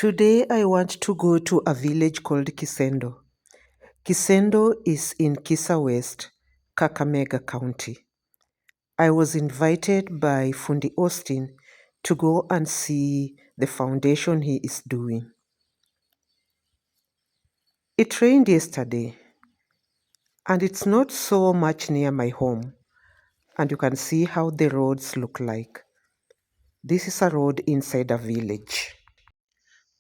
Today I want to go to a village called Kisendo. Kisendo is in Kisa West, Kakamega County. I was invited by Fundi Austin to go and see the foundation he is doing. It rained yesterday, and it's not so much near my home, and you can see how the roads look like. This is a road inside a village.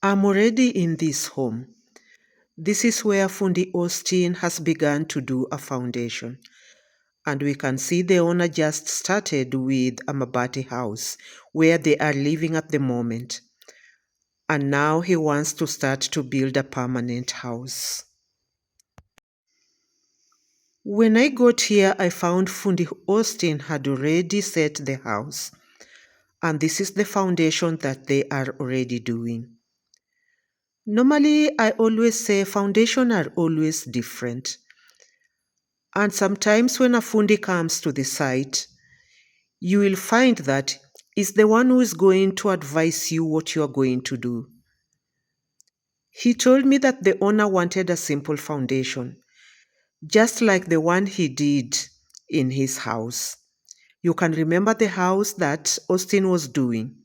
I'm already in this home. This is where Fundi Austin has begun to do a foundation. And we can see the owner just started with a mabati house where they are living at the moment. And now he wants to start to build a permanent house. When I got here, I found Fundi Austin had already set the house. And this is the foundation that they are already doing. Normally, I always say foundations are always different. And sometimes when a fundi comes to the site, you will find that is the one who is going to advise you what you are going to do. He told me that the owner wanted a simple foundation, just like the one he did in his house. You can remember the house that Austin was doing,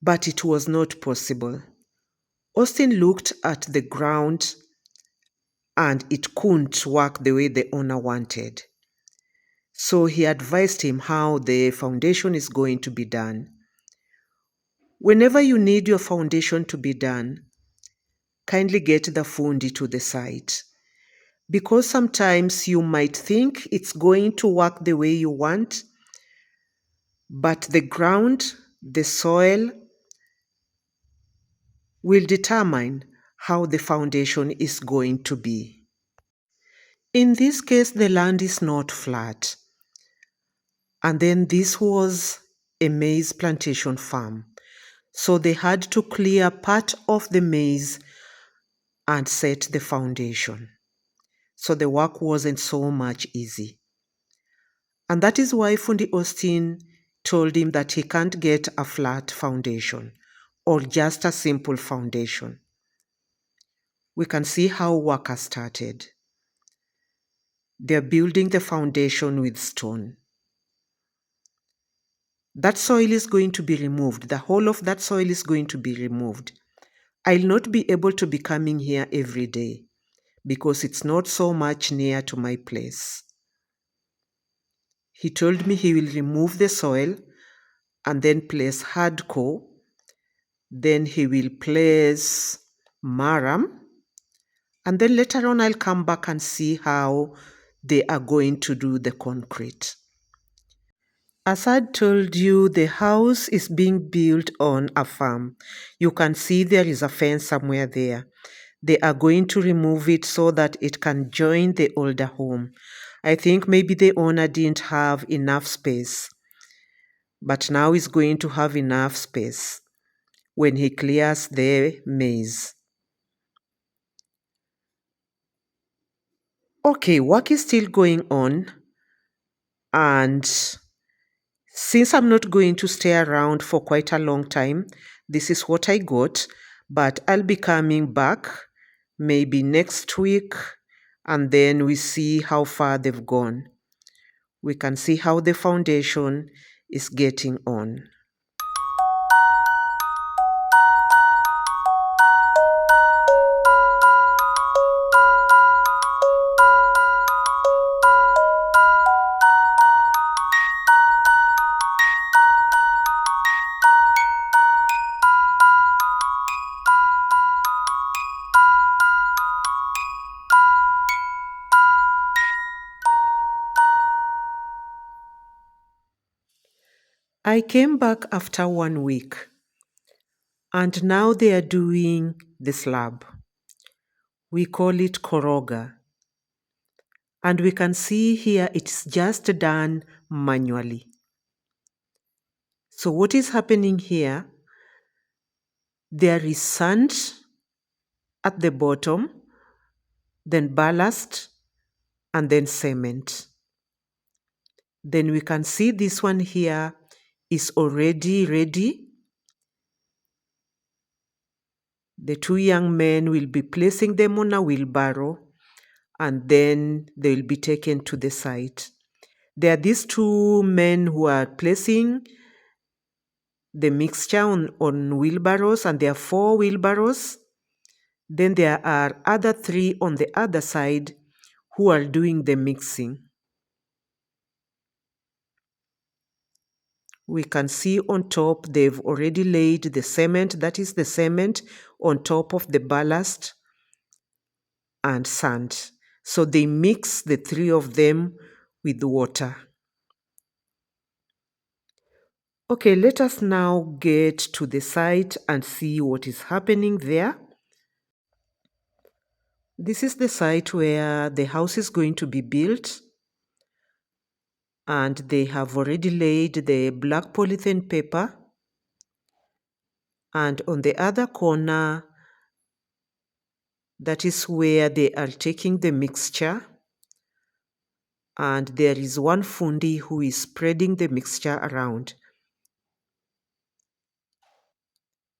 but it was not possible. Austin looked at the ground and it couldn't work the way the owner wanted. So he advised him how the foundation is going to be done. Whenever you need your foundation to be done, kindly get the fundi to the site. Because sometimes you might think it's going to work the way you want, but the ground, the soil, will determine how the foundation is going to be. In this case, the land is not flat. And then this was a maize plantation farm. So they had to clear part of the maize and set the foundation. So the work wasn't so much easy. And that is why Fundi Austin told him that he can't get a flat foundation or just a simple foundation. We can see how work has started. They're building the foundation with stone. That soil is going to be removed. The whole of that soil is going to be removed. I'll not be able to be coming here every day because it's not so much near to my place. He told me he will remove the soil and then place hardcore. Then he will place maram. And then later on I'll come back and see how they are going to do the concrete. As I told you, the house is being built on a farm. You can see there is a fence somewhere there. They are going to remove it so that it can join the older home. I think maybe the owner didn't have enough space, but now he's going to have enough space when he clears the maize. Okay, work is still going on, and since I'm not going to stay around for quite a long time, this is what I got, but I'll be coming back maybe next week, and then we see how far they've gone. We can see how the foundation is getting on. I came back after 1 week, and now they are doing the slab. We call it koroga. And we can see here it's just done manually. So what is happening here? There is sand at the bottom, then ballast, and then cement. Then we can see this one here is already ready. The two young men will be placing them on a wheelbarrow and then they will be taken to the site. There are these two men who are placing the mixture on wheelbarrows, and there are 4 wheelbarrows. Then there are other 3 on the other side who are doing the mixing. We can see on top they've already laid the cement, that is the cement on top of the ballast and sand. So they mix the 3 of them with water. Okay, let us now get to the site and see what is happening there. This is the site where the house is going to be built, and they have already laid the black polythene paper, and on the other corner, that is where they are taking the mixture, and there is one fundi who is spreading the mixture around.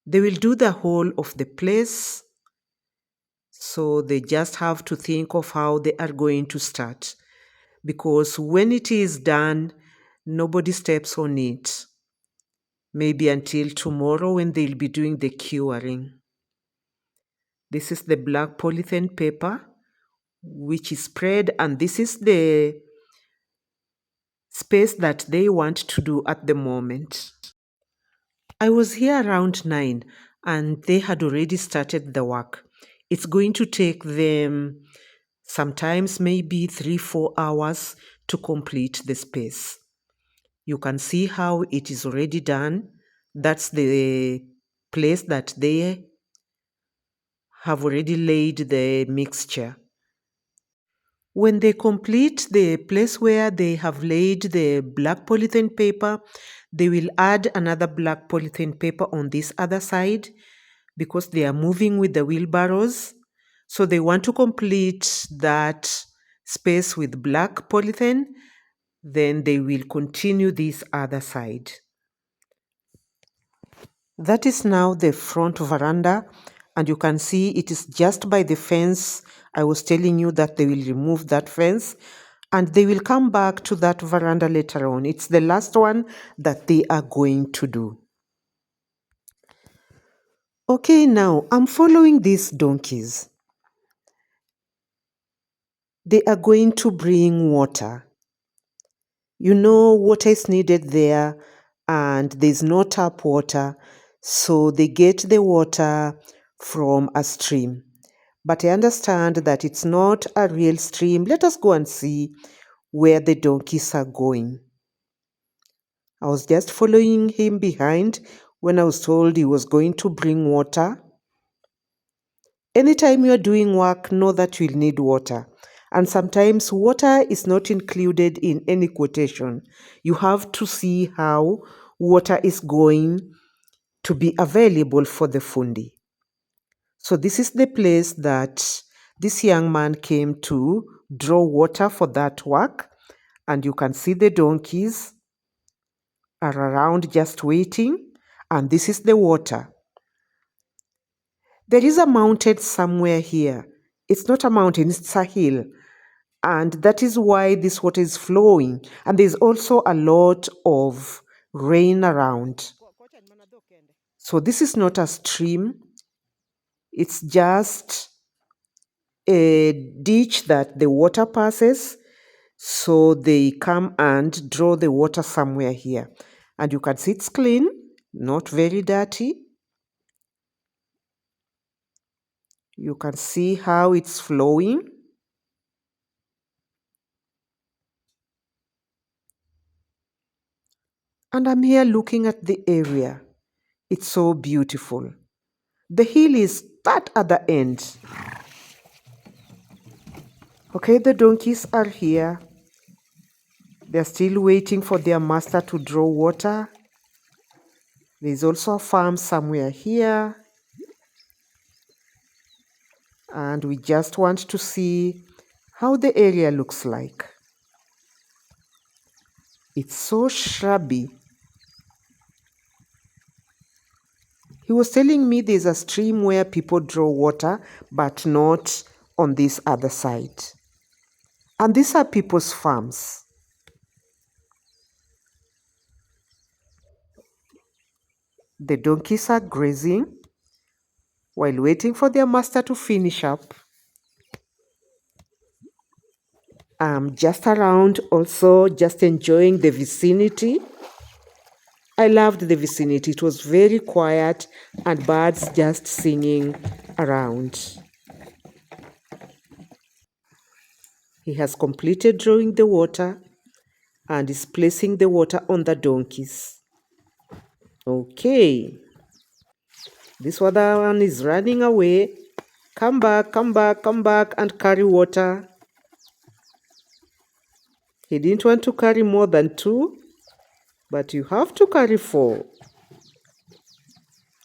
They will do the whole of the place, so they just have to think of how they are going to start, because when it is done, nobody steps on it. Maybe until tomorrow when they'll be doing the curing. This is the black polythene paper which is spread, and this is the space that they want to do at the moment. I was here around 9 and they had already started the work. It's going to take them sometimes maybe 3-4 hours to complete the space. You can see how it is already done. That's the place that they have already laid the mixture. When they complete the place where they have laid the black polythene paper, they will add another black polythene paper on this other side because they are moving with the wheelbarrows. So they want to complete that space with black polythene, then they will continue this other side. That is now the front veranda, and you can see it is just by the fence. I was telling you that they will remove that fence and they will come back to that veranda later on. It's the last one that they are going to do. Okay, now I'm following these donkeys. They are going to bring water. You know, water is needed there and there's no tap water, so they get the water from a stream. But I understand that it's not a real stream. Let us go and see where the donkeys are going. I was just following him behind when I was told he was going to bring water. Anytime you're doing work, know that you'll need water. And sometimes water is not included in any quotation. You have to see how water is going to be available for the fundi. So this is the place that this young man came to draw water for that work. And you can see the donkeys are around just waiting. And this is the water. There is a mountain somewhere here. It's not a mountain, it's a hill. And that is why this water is flowing. And there's also a lot of rain around. So this is not a stream. It's just a ditch that the water passes. So they come and draw the water somewhere here. And you can see it's clean, not very dirty. You can see how it's flowing. And I'm here looking at the area. It's so beautiful. The hill is that at the end. Okay, the donkeys are here. They're still waiting for their master to draw water. There's also a farm somewhere here. And we just want to see how the area looks like. It's so shrubby. He was telling me there's a stream where people draw water, but not on this other side. And these are people's farms. The donkeys are grazing while waiting for their master to finish up. I'm just around also, just enjoying the vicinity. I loved the vicinity. It was very quiet and birds just singing around. He has completed drawing the water and is placing the water on the donkeys. Okay. This other one is running away. Come back, come back, come back and carry water. He didn't want to carry more than 2, but you have to carry 4.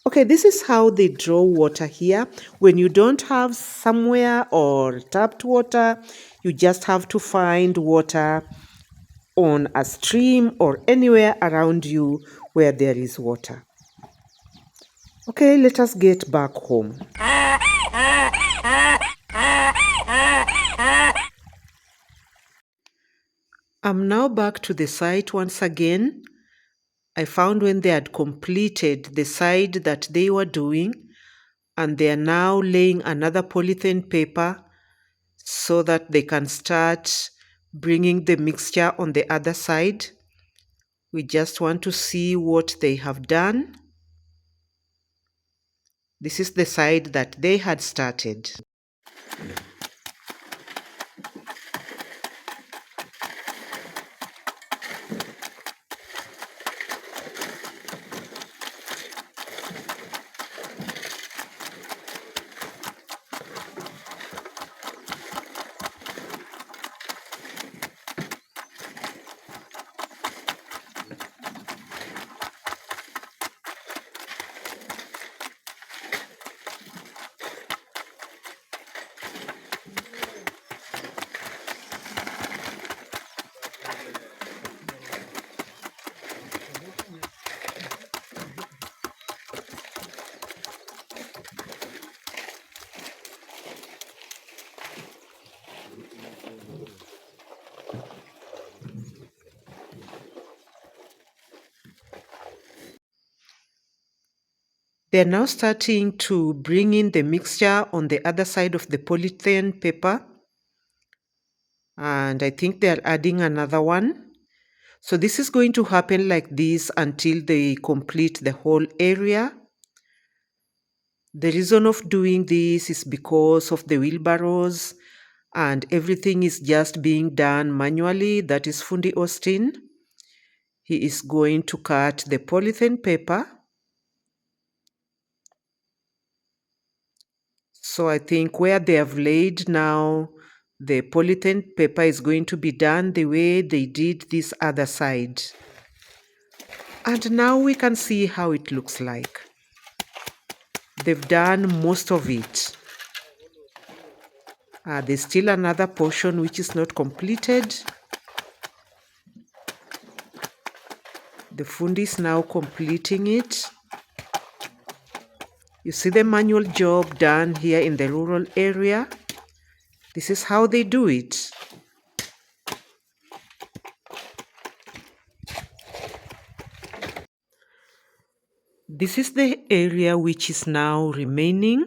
Okay, this is how they draw water here. When you don't have somewhere or tapped water, you just have to find water on a stream or anywhere around you where there is water. Okay, let us get back home. I'm now back to the site once again. I found when they had completed the side that they were doing, and they are now laying another polythene paper so that they can start bringing the mixture on the other side. We just want to see what they have done. This is the side that they had started. They're now starting to bring in the mixture on the other side of the polythene paper. And I think they're adding another one. So this is going to happen like this until they complete the whole area. The reason of doing this is because of the wheelbarrows and everything is just being done manually. That is Fundi Austin. He is going to cut the polythene paper. So I think where they have laid now, the polythene paper is going to be done the way they did this other side. And now we can see how it looks like. They've done most of it. There's still another portion which is not completed. The fundi is now completing it. You see the manual job done here in the rural area. This is how they do it. This is the area which is now remaining.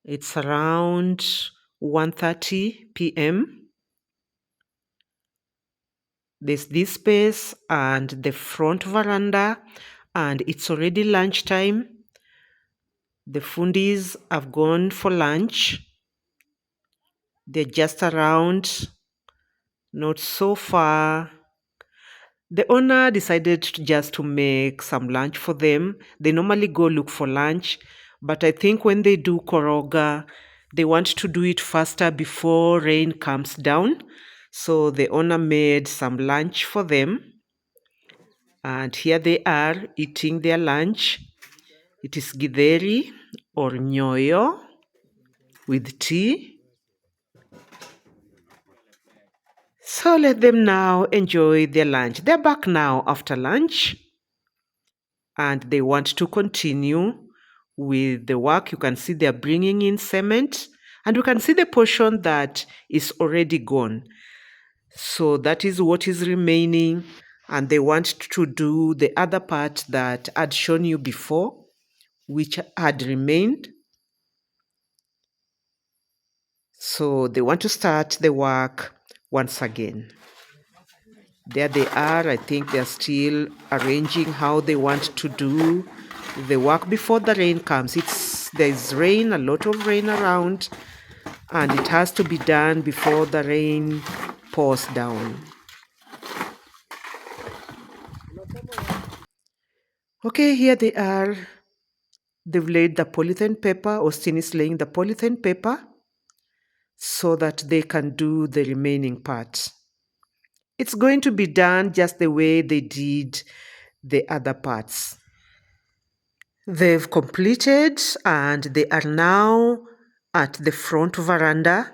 It's around 1:30 p.m. There's this space and the front veranda, and it's already lunchtime. The fundis have gone for lunch. They're just around, not so far. The owner decided just to make some lunch for them. They normally go look for lunch, but I think when they do koroga, they want to do it faster before rain comes down. So the owner made some lunch for them. And here they are eating their lunch. It is githeri or nyoyo with tea. So let them now enjoy their lunch. They're back now after lunch. and they want to continue with the work. You can see they're bringing in cement, and you can see the portion that is already gone. So that is what is remaining, and they want to do the other part that I'd shown you before, which had remained. So they want to start the work once again. There they are. I think they're still arranging how they want to do the work before the rain comes. There's rain, a lot of rain around, and it has to be done before the rain pours down. Okay, here they are. They've laid the polythene paper. Austin is laying the polythene paper so that they can do the remaining part. It's going to be done just the way they did the other parts. They've completed and they are now at the front veranda.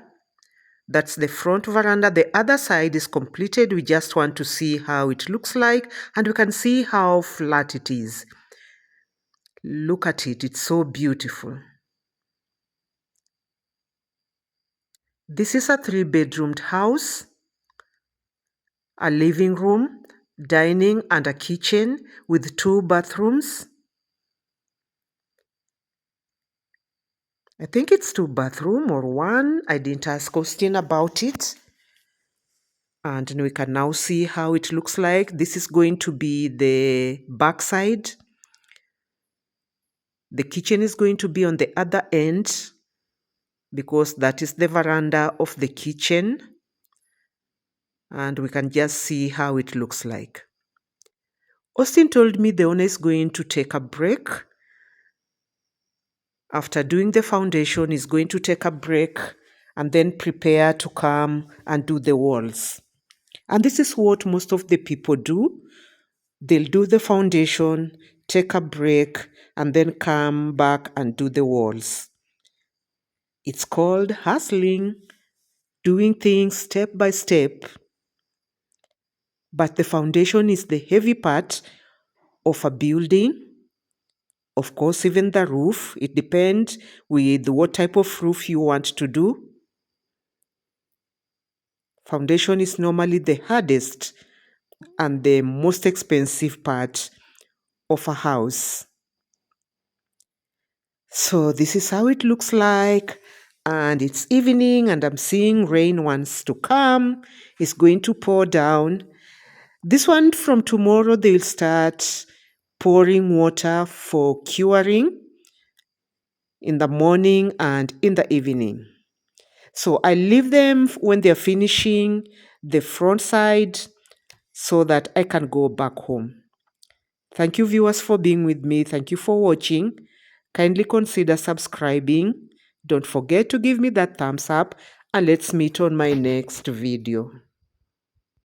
That's the front veranda. The other side is completed. We just want to see how it looks like, and we can see how flat it is. Look at it. It's so beautiful. This is a 3-bedroomed house, a living room, dining, and a kitchen with 2 bathrooms. I think it's 2 bathroom or 1. I didn't ask Austin about it. And we can now see how it looks like. This is going to be the back side. The kitchen is going to be on the other end because that is the veranda of the kitchen. And we can just see how it looks like. Austin told me the owner is going to take a break. After doing the foundation, he's going to take a break and then prepare to come and do the walls. And this is what most of the people do. They'll do the foundation, take a break, and then come back and do the walls. It's called hustling, doing things step by step. But the foundation is the heavy part of a building. Of course, even the roof, it depends with what type of roof you want to do. Foundation is normally the hardest and the most expensive part of a house. So this is how it looks like, and it's evening and I'm seeing rain wants to come. It's going to pour down. This one from tomorrow they'll start pouring water for curing in the morning and in the evening. So I leave them when they're finishing the front side so that I can go back home. Thank you, viewers, for being with me. Thank you for watching. Kindly consider subscribing. Don't forget to give me that thumbs up, and let's meet on my next video.